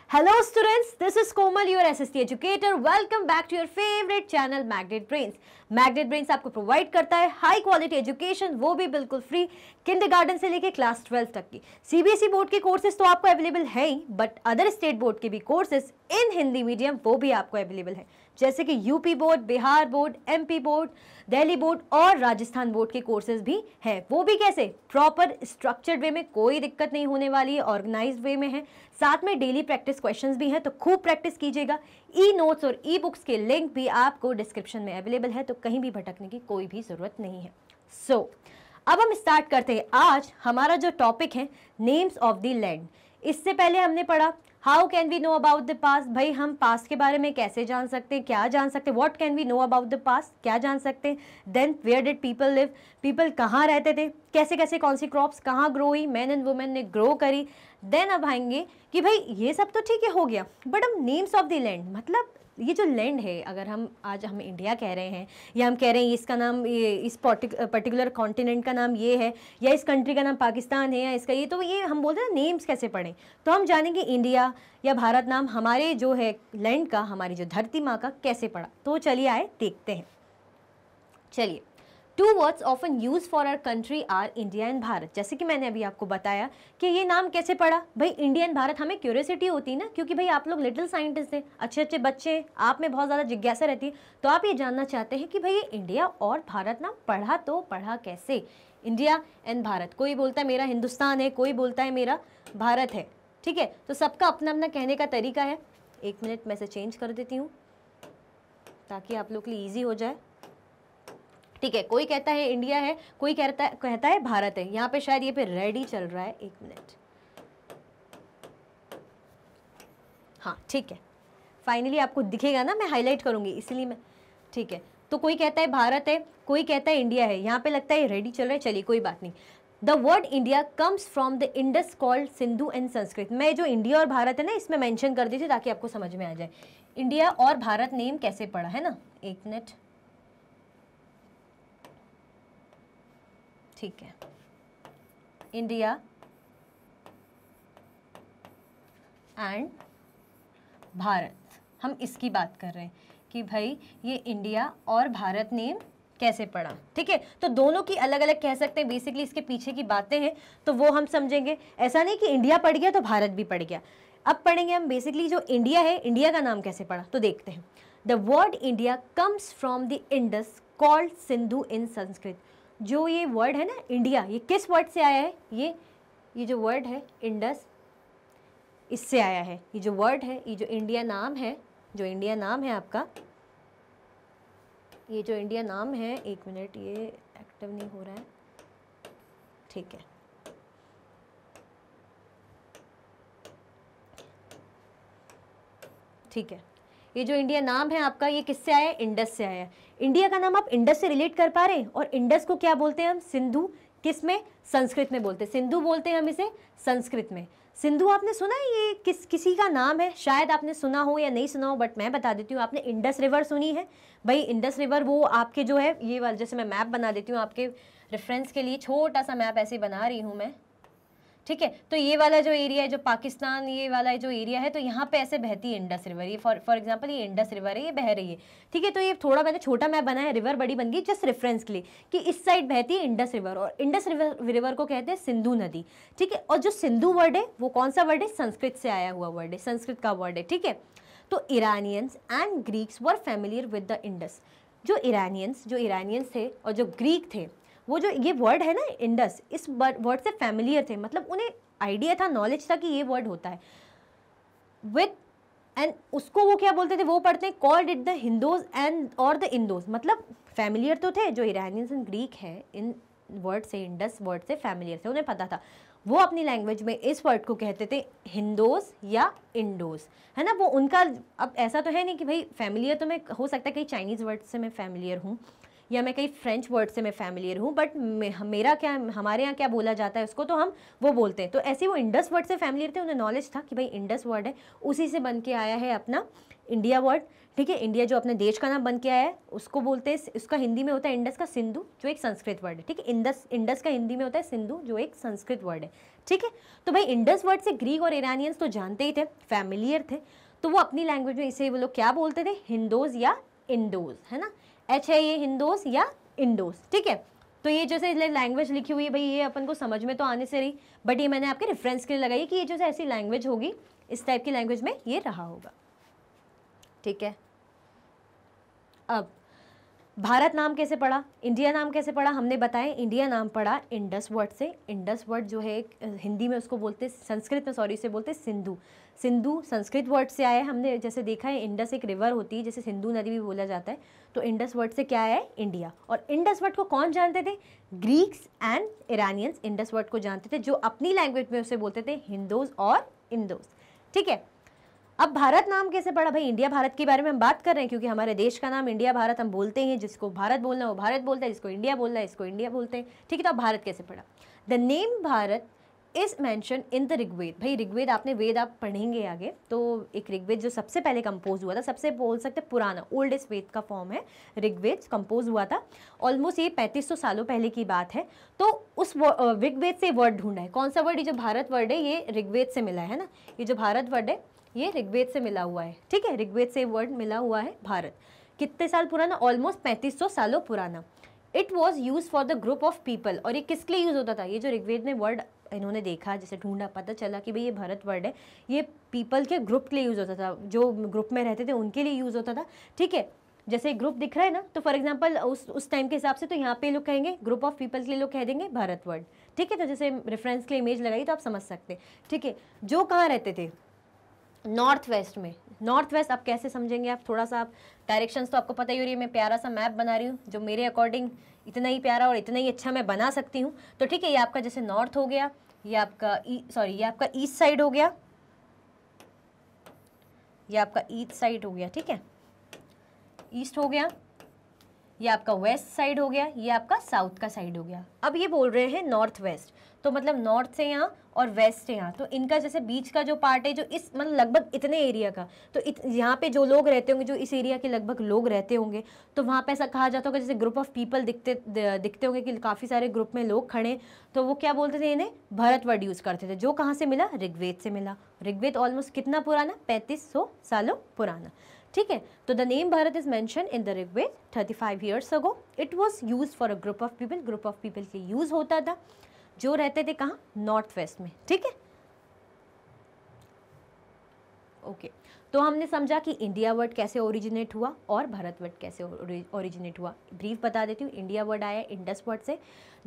Hello students, this is Komal, your SST educator. Welcome back to your favorite channel Magnet Brains. Magnet Brains आपको provide करता है high quality education, वो भी बिल्कुल free, kindergarten से लेके क्लास 12 तक की। सीबीएसई बोर्ड के कोर्सेज तो आपको अवेलेबल है ही, बट अदर स्टेट बोर्ड के भी कोर्सेज इन हिंदी मीडियम वो भी आपको अवेलेबल है, जैसे कि UP board, Bihar board, MP board, Delhi board और राजस्थान बोर्ड के कोर्सेज भी हैं। वो भी कैसे? प्रॉपर स्ट्रक्चर्ड वे में, कोई दिक्कत नहीं होने वाली है, ऑर्गेनाइज्ड वे में है। साथ में डेली प्रैक्टिस क्वेश्चंस भी हैं, तो खूब प्रैक्टिस कीजिएगा। ई नोट्स और ई बुक्स के लिंक भी आपको डिस्क्रिप्शन में अवेलेबल है, तो कहीं भी भटकने की कोई भी ज़रूरत नहीं है। अब हम स्टार्ट करते हैं। आज हमारा जो टॉपिक है नेम्स ऑफ द लैंड। इससे पहले हमने पढ़ा how can we know about the past. भाई हम पास्ट के बारे में कैसे जान सकते हैं, क्या जान सकते हैं, what can we know about the past, क्या जान सकते हैं। Then where did people live, people कहाँ रहते थे, कैसे कैसे कौन सी क्रॉप्स कहाँ ग्रो हुई, मैन एंड वुमेन ने ग्रो करी। देन अब आएंगे कि भाई ये सब तो ठीक है, हो गया, बट अब नेम्स ऑफ द लैंड, मतलब ये जो लैंड है, अगर हम इंडिया कह रहे हैं या हम कह रहे हैं इसका नाम, ये इस पर्टिकुलर कॉन्टिनेंट का नाम ये है, या इस कंट्री का नाम पाकिस्तान है, या इसका ये, तो ये हम बोलते हैं ना नेम्स कैसे पढ़ें। तो हम जानेंगे इंडिया या भारत नाम हमारे जो है लैंड का, हमारी जो धरती माँ का कैसे पढ़ा। तो चलिए आए देखते हैं। चलिए, two words often use for our country are India and Bharat. जैसे कि मैंने अभी आपको बताया कि ये नाम कैसे पढ़ा। भाई इंडिया एंड भारत, हमें क्यूरियोसिटी होती है ना, क्योंकि भाई आप लोग लिटिल साइंटिस्ट हैं, अच्छे अच्छे बच्चे हैं, आप में बहुत ज़्यादा जिज्ञासा रहती है, तो आप ये जानना चाहते हैं कि भाई ये इंडिया और भारत नाम पढ़ा, तो पढ़ा कैसे। इंडिया एंड भारत, कोई बोलता है मेरा हिंदुस्तान है, कोई बोलता है मेरा भारत है, ठीक है। तो सबका अपना अपना कहने का तरीका है। एक मिनट मैं इसे चेंज कर देती हूँ ताकि आप लोग के लिए ईजी हो जाए, ठीक है। कोई कहता है इंडिया है, कोई कहता है भारत है। यहाँ पे शायद ये पे रेडी चल रहा है, एक मिनट, हाँ ठीक है, फाइनली आपको दिखेगा ना, मैं हाईलाइट करूंगी इसलिए मैं, ठीक है। तो कोई कहता है भारत है, कोई कहता है इंडिया है, यहाँ पे लगता है रेडी चल रहा है, चलिए कोई बात नहीं। The word India comes from the Indus called Sindhu and Sanskrit. मैं जो इंडिया और भारत है ना, इसमें मेंशन कर दी थी ताकि आपको समझ में आ जाए इंडिया और भारत नेम कैसे पड़ा है ना। एक मिनट, ठीक है। इंडिया एंड भारत, हम इसकी बात कर रहे हैं कि भाई ये इंडिया और भारत नेम कैसे पढ़ा, ठीक है। तो दोनों की अलग अलग कह सकते हैं, बेसिकली इसके पीछे की बातें हैं तो वो हम समझेंगे। ऐसा नहीं कि इंडिया पढ़ गया तो भारत भी पढ़ गया। अब पढ़ेंगे हम बेसिकली जो इंडिया है, इंडिया का नाम कैसे पढ़ा, तो देखते हैं। The word India comes from the Indus called Sindhu in Sanskrit. जो ये वर्ड है ना इंडिया, ये किस वर्ड से आया है? ये जो वर्ड है इंडस, इससे आया है। ये जो वर्ड है, ये जो इंडिया नाम है, जो इंडिया नाम है आपका, ये जो इंडिया नाम है, एक मिनट, ये एक्टिव नहीं हो रहा है, ठीक है। ठीक है, ये जो इंडिया नाम है आपका, ये किससे आया है? इंडस से आया है। इंडिया का नाम आप इंडस से रिलेट कर पा रहे हैं, और इंडस को क्या बोलते हैं हम? सिंधु। किस में? संस्कृत में बोलते हैं। सिंधु बोलते हैं हम इसे संस्कृत में। सिंधु आपने सुना है, ये किसी का नाम है, शायद आपने सुना हो या नहीं सुना हो, बट मैं बता देती हूँ। आपने इंडस रिवर सुनी है? भाई इंडस रिवर वो आपके जो है, ये वाला, जैसे मैं मैप बना देती हूँ आपके रेफरेंस के लिए, छोटा सा मैप ऐसे बना रही हूँ मैं, ठीक है। तो ये वाला जो एरिया है, जो पाकिस्तान, ये वाला जो एरिया है, तो यहाँ पे ऐसे बहती है इंडस रिवर। ये फॉर एग्जांपल ये इंडस रिवर है, ये बह रही है, ठीक है। तो ये थोड़ा मैंने छोटा मैप बनाया है, रिवर बड़ी बन गई जस्ट रेफरेंस के लिए कि इस साइड बहती है इंडस रिवर, और इंडस रिवर को कहते हैं सिंधु नदी, ठीक है। और जो सिंधु वर्ड है वो कौन सा वर्ड है? संस्कृत से आया हुआ वर्ड है, संस्कृत का वर्ड है, ठीक है। तो Iranians and Greeks were familiar with the Indus. जो इरानियंस थे और जो ग्रीक थे, वो जो ये वर्ड है ना इंडस, इस वर्ड से फैमिलियर थे, मतलब उन्हें आइडिया था, नॉलेज था कि ये वर्ड होता है विद, एंड उसको वो क्या बोलते थे, वो पढ़ते हैं कॉल्ड इट द हिंदोज एंड और द इंदोज। मतलब फैमिलियर तो थे, जो इरानियंस एंड ग्रीक है, इन वर्ड से, इंडस वर्ड से फैमिलियर थे, उन्हें पता था। वो अपनी लैंग्वेज में इस वर्ड को कहते थे हिंदोज या इंडोज, है ना। वो उनका, अब ऐसा तो है नहीं कि भाई फैमिलियर तो मैं, हो सकता है कहीं चाइनीज़ वर्ड से मैं फैमिलियर हूँ, या मैं कई फ्रेंच वर्ड से मैं फैमिलियर हूँ, बट मेरा क्या, हमारे यहाँ क्या बोला जाता है उसको तो हम वो बोलते हैं। तो ऐसे वो इंडस वर्ड से फैमिलियर थे, उन्हें नॉलेज था कि भाई इंडस वर्ड है, उसी से बन के आया है अपना इंडिया वर्ड। ठीक है, इंडिया जो अपने देश का नाम बन के आया है उसको बोलते हैं, उसका हिंदी में होता है इंडस का सिंधु, जो एक संस्कृत वर्ड है। ठीक है, इंडस का हिंदी में होता है सिंधु, जो एक संस्कृत वर्ड है। ठीक है, तो भाई इंडस वर्ड से ग्रीक और इरानियंस तो जानते ही थे, फैमिलियर थे, तो वो अपनी लैंग्वेज में इसे वो लोग क्या बोलते थे, हिंदोज या इंडोज, है ना, एच है ये, हिंदोज या इंडोज। ठीक है, तो ये जैसे लैंग्वेज लिखी हुई है भाई, ये अपन को समझ में तो आने से रही, बट ये मैंने आपके रेफरेंस के लिए लगाई कि ये जैसे ऐसी लैंग्वेज होगी, इस टाइप की लैंग्वेज में ये रहा होगा। ठीक है, अब भारत नाम कैसे पड़ा, इंडिया नाम कैसे पड़ा, हमने बताया इंडिया नाम पड़ा इंडस वर्ड से। इंडस वर्ड जो है हिंदी में उसको बोलते, संस्कृत में सॉरी से बोलते सिंधु। सिंधु संस्कृत वर्ड से आया है, हमने जैसे देखा है इंडस एक रिवर होती है, जैसे सिंधु नदी भी बोला जाता है, तो इंडस वर्ड से क्या आया है, इंडिया। और इंडस वर्ड को कौन जानते थे, Greeks and Iranians Indus word को जानते थे, जो अपनी लैंग्वेज में उसे बोलते थे हिंदोज और इंडोज। ठीक है, अब भारत नाम कैसे पड़ा, भाई इंडिया भारत के बारे में हम बात कर रहे हैं, क्योंकि हमारे देश का नाम इंडिया भारत हम बोलते हैं, जिसको भारत बोलना है वो भारत बोलता है, जिसको इंडिया बोलना है इसको इंडिया बोलते हैं। ठीक है, तो अब भारत कैसे पड़ा, the name Bharat is mention in the Rigveda. भाई ऋग्वेद आपने वेद आप पढ़ेंगे आगे, तो एक ऋग्वेद जो सबसे पहले कंपोज हुआ था, सबसे बोल सकते पुराना ओल्डेस्ट वेद का फॉर्म है ऋग्वेद, कंपोज हुआ था ऑलमोस्ट ये 3500 सालों पहले की बात है। तो उस ऋग्वेद से वर्ड ढूंढा है, कौन सा वर्ड, ये जो भारत वर्ड है ये ऋग्वेद से मिला है ना, ये जो भारत वर्ड है ये ऋग्वेद से मिला हुआ है। ठीक है, ऋग्वेद से वर्ड मिला हुआ है भारत। कितने साल पुराना, ऑलमोस्ट 3500 सालों पुराना। It was use for the group of people, और ये किसके लिए यूज होता था, ये जो ऋग्वेद में वर्ड इन्होंने देखा, जैसे ढूंढा, पता चला कि भाई ये भारत वर्ड है, ये पीपल के ग्रुप के लिए यूज होता था, जो ग्रुप में रहते थे उनके लिए यूज होता था। ठीक है, जैसे ग्रुप दिख रहा है ना, तो फॉर एग्जांपल उस टाइम के हिसाब से तो यहाँ पे लोग कहेंगे ग्रुप ऑफ पीपल के लिए लोग कह देंगे भारत वर्ड। ठीक है, तो जैसे रेफरेंस के लिए इमेज लगाई तो आप समझ सकते हैं। ठीक है, जो कहाँ रहते थे, नॉर्थ वेस्ट में। नॉर्थ वेस्ट आप कैसे समझेंगे, आप थोड़ा सा आप डायरेक्शंस तो आपको पता ही हो रही है, मैं प्यारा सा मैप बना रही हूँ जो मेरे अकॉर्डिंग इतना ही प्यारा और इतना ही अच्छा मैं बना सकती हूँ। तो ठीक है, ये आपका जैसे नॉर्थ हो गया, ये आपका ये आपका ईस्ट साइड हो गया, ये आपका ईस्ट साइड हो गया। ठीक है, ईस्ट हो गया, ये आपका वेस्ट साइड हो गया, ये आपका साउथ का साइड हो गया। अब ये बोल रहे हैं नॉर्थ वेस्ट, तो मतलब नॉर्थ से यहाँ और वेस्ट से यहाँ, तो इनका जैसे बीच का जो पार्ट है, जो इस मतलब लगभग इतने एरिया का, तो यहाँ पे जो लोग रहते होंगे, जो इस एरिया के लगभग लोग रहते होंगे, तो वहाँ पे ऐसा कहा जाता होगा जैसे ग्रुप ऑफ पीपल दिखते होंगे कि काफ़ी सारे ग्रुप में लोग खड़े, तो वो क्या बोलते थे, इन्हें भारत वर्ड यूज़ करते थे, जो कहाँ से मिला, ऋग्वेद से मिला। ऋग्वेद ऑलमोस्ट कितना पुराना, 3500 सालों पुराना। ठीक है, तो the name Bharat is mention in the Rigveda 35 years ago। It was use for a group of people, group of people के यूज होता था जो रहते थे कहाँ, नॉर्थ वेस्ट में। ठीक है, ओके, तो हमने समझा कि इंडिया वर्ड कैसे ओरिजिनेट हुआ और भारत वर्ड कैसे ओरिजिनेट हुआ। ब्रीफ बता देती हूँ, इंडिया वर्ड आया इंडस वर्ड से,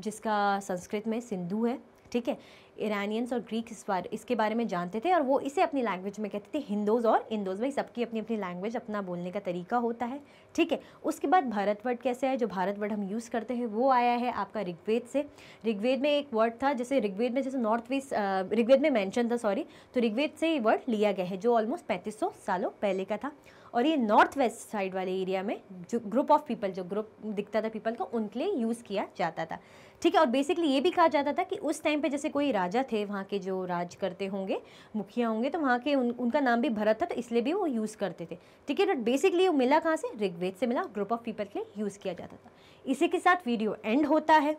जिसका संस्कृत में सिंधु है। ठीक है, ईरानियंस और ग्रीक इसके बारे में जानते थे, और वो इसे अपनी लैंग्वेज में कहते थे हिंदोज और इंदोज। भाई सबकी अपनी अपनी लैंग्वेज, अपना बोलने का तरीका होता है। ठीक है, उसके बाद भारत वर्ड कैसे आया, जो भारत वर्ड हम यूज़ करते हैं वो आया है आपका ऋग्वेद से। ऋग्वेद में एक वर्ड था, जैसे ऋग्वेद में जैसे नॉर्थ वेस्ट ऋग्वेद में मेंशन था, सॉरी, तो ऋग्वेद से ये वर्ड लिया गया है, जो ऑलमोस्ट 3500 सालों पहले का था। और ये नॉर्थ वेस्ट साइड वाले एरिया में जो ग्रुप ऑफ पीपल, जो ग्रुप दिखता था पीपल को, उनके लिए यूज़ किया जाता था। ठीक है, और बेसिकली ये भी कहा जाता था कि उस टाइम पे जैसे कोई राजा थे वहाँ के, जो राज करते होंगे, मुखिया होंगे, तो वहाँ के उनका नाम भी भरत था, तो इसलिए भी वो यूज़ करते थे। ठीक है, बट बेसिकली वो मिला कहाँ से, ऋग्वेद से मिला, ग्रुप ऑफ पीपल के लिए यूज़ किया जाता था। इसी के साथ वीडियो एंड होता है,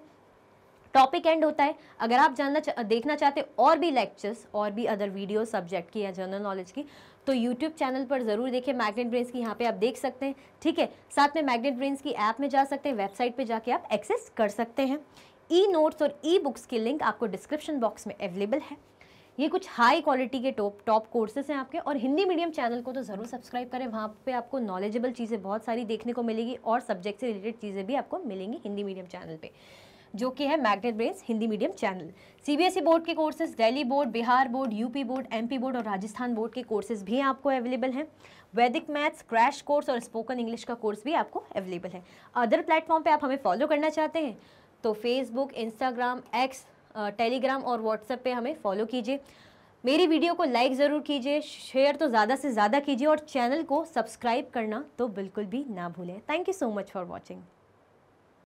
टॉपिक एंड होता है। अगर आप देखना चाहते और भी लेक्चर्स और भी अदर वीडियो सब्जेक्ट की या जनरल नॉलेज की, तो यूट्यूब चैनल पर ज़रूर देखिए मैग्नेट ब्रेन्स की, यहाँ पे आप देख सकते हैं। ठीक है, साथ में मैग्नेट ब्रेन्स की ऐप में जा सकते हैं, वेबसाइट पे जाके आप एक्सेस कर सकते हैं। ई नोट्स और ई बुक्स की लिंक आपको डिस्क्रिप्शन बॉक्स में अवेलेबल है। ये कुछ हाई क्वालिटी के टॉप कोर्सेज हैं आपके, और हिंदी मीडियम चैनल को तो ज़रूर सब्सक्राइब करें, वहाँ पे आपको नॉलेजेबल चीज़ें बहुत सारी देखने को मिलेगी, और सब्जेक्ट से रिलेटेड चीज़ें भी आपको मिलेंगी हिंदी मीडियम चैनल पे, जो कि है Magnet Brains Hindi medium channel. CBSE board के courses, Delhi board, Bihar board, UP board, MP board और राजस्थान बोर्ड के कोर्सेज भी आपको अवेलेबल हैं। वैदिक मैथ्स क्रैश कोर्स और स्पोकन इंग्लिश का कोर्स भी आपको अवेलेबल है। अदर प्लेटफॉर्म पे आप हमें फॉलो करना चाहते हैं तो फेसबुक, इंस्टाग्राम, एक्स, टेलीग्राम और व्हाट्सएप पे हमें फॉलो कीजिए। मेरी वीडियो को लाइक ज़रूर कीजिए, शेयर तो ज़्यादा से ज़्यादा कीजिए, और चैनल को सब्सक्राइब करना तो बिल्कुल भी ना भूलें। Thank you so much for watching.